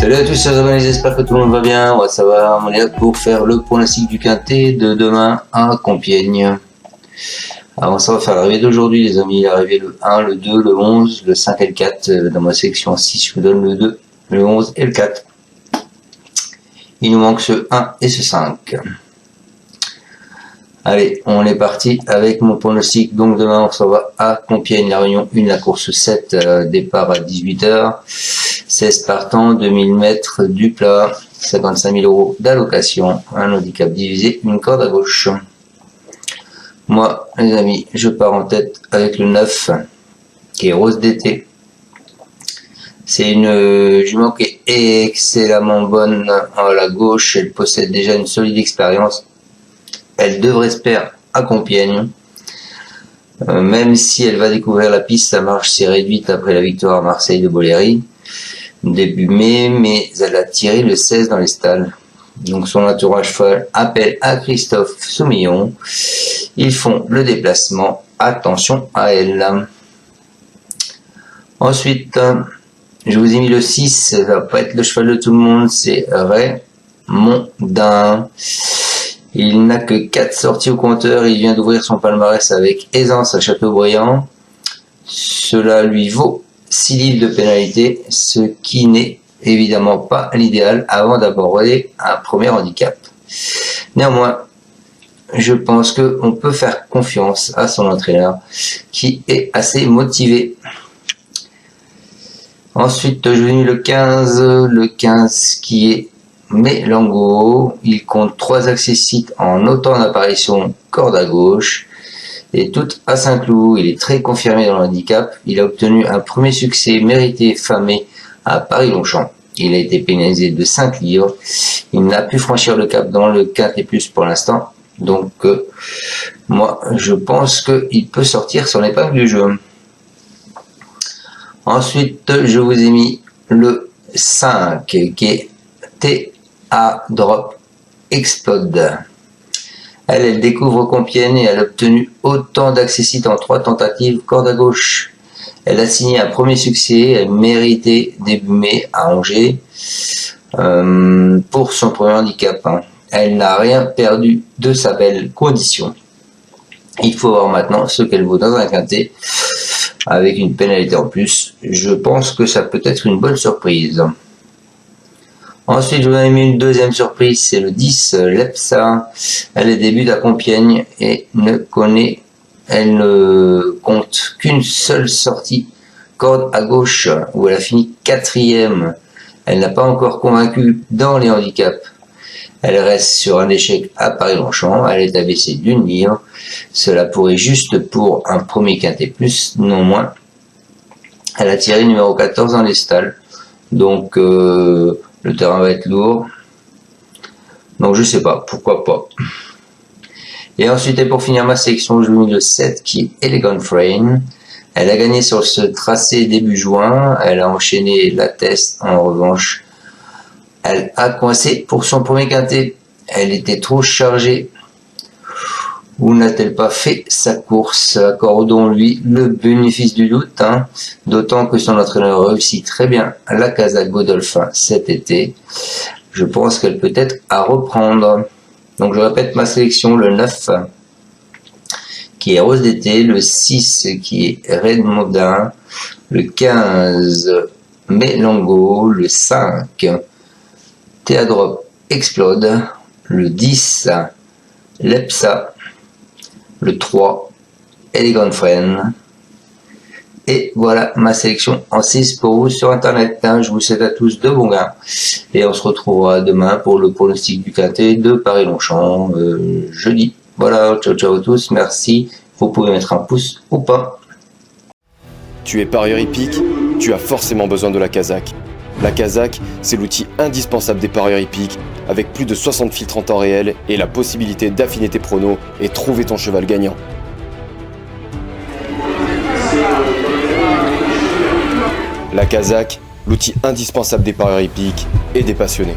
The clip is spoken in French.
Salut à tous chers abonnés, j'espère que tout le monde va bien. Ouais, ça va, on est là pour faire le pronostic du quintet de demain à Compiègne. Avant ça, on va faire l'arrivée d'aujourd'hui les amis. L'arrivée le 1, le 2, le 11, le 5 et le 4. Dans ma sélection 6, je vous donne le 2, le 11 et le 4. Il nous manque ce 1 et ce 5. Allez, on est parti avec mon pronostic. Donc demain, on s'en va à Compiègne, la Réunion 1, la course 7, départ à 18h. 16 partants, 2000 mètres du plat, 55 000 euros d'allocation, un handicap divisé, une corde à gauche. Moi, les amis, je pars en tête avec le 9, qui est Rose d'été. C'est une jument qui est excellemment bonne à la gauche. Elle possède déjà une solide expérience. Elle devrait se perdre à Compiègne. Même si elle va découvrir la piste, sa marge s'est réduite après la victoire à Marseille de Boléry début mai, mais elle a tiré le 16 dans les stalles. Donc son entourage folle appelle à Christophe Soumillon. Ils font le déplacement. Attention à elle. Ensuite, je vous ai mis le 6. Ça va pas être le cheval de tout le monde. C'est Raymondin. Il n'a que 4 sorties au compteur. Il vient d'ouvrir son palmarès avec aisance à Châteaubriand. Cela lui vaut 6 livres de pénalité, ce qui n'est évidemment pas l'idéal avant d'aborder un premier handicap. Néanmoins, je pense qu'on peut faire confiance à son entraîneur qui est assez motivé. Ensuite, je vous ai mis le 15 qui est Mélango. Il compte 3 accessites en autant d'apparitions corde à gauche. Et tout à Saint-Cloud, il est très confirmé dans le handicap. Il a obtenu un premier succès mérité fin mai à Paris-Longchamp. Il a été pénalisé de 5 livres. Il n'a pu franchir le cap dans le quintet plus pour l'instant. Donc, moi, je pense qu'il peut sortir son épingle du jeu. Ensuite, je vous ai mis le 5 qui est TA Drop Explode. Elle découvre Compiègne et elle a obtenu autant d'accessites en 3 tentatives corde à gauche. Elle a signé un premier succès, elle méritait début mai à Angers pour son premier handicap. Elle n'a rien perdu de sa belle condition. Il faut voir maintenant ce qu'elle vaut dans un quintet avec une pénalité en plus. Je pense que ça peut être une bonne surprise. Ensuite, je vous ai mis une deuxième surprise, c'est le 10, Lepsa. Elle débute à Compiègne et elle ne compte qu'une seule sortie, corde à gauche, où elle a fini 4e. Elle n'a pas encore convaincu dans les handicaps. Elle reste sur un échec à Paris-Longchamp, elle est abaissée d'une livre. Cela pourrait juste pour un premier quintet plus, non moins. Elle a tiré numéro 14 dans les stalles, donc le terrain va être lourd. Donc je sais pas, pourquoi pas. Et ensuite, et pour finir ma sélection, je vous ai mis le 7 qui est Elegant Frame. Elle a gagné sur ce tracé début juin. Elle a enchaîné la test. En revanche, elle a coincé pour son premier quintet. Elle était trop chargée. Ou n'a-t-elle pas fait sa course? Accordons-lui le bénéfice du doute, d'autant que son entraîneur réussit très bien la Casa Godolphin cet été. Je pense qu'elle peut être à reprendre. Donc je répète ma sélection, le 9 qui est Rose d'été, le 6 qui est Raymondin, le 15 Mélango, le 5 Théadrop Explode, le 10 Lepsa, le 3, Elegant Friend. Et voilà ma sélection en 6 pour vous sur internet. Je vous souhaite à tous de bons gains. Et on se retrouvera demain pour le pronostic du quintet de Paris-Longchamp, jeudi. Voilà, ciao ciao à tous, merci. Vous pouvez mettre un pouce ou pas. Tu es parieur hippique, tu as forcément besoin de la Kazakh. La Kazakh, c'est l'outil indispensable des parieurs hippiques, avec plus de 60 filtres en temps réel et la possibilité d'affiner tes pronos et trouver ton cheval gagnant. La Kazakh, l'outil indispensable des parieurs hippiques et des passionnés.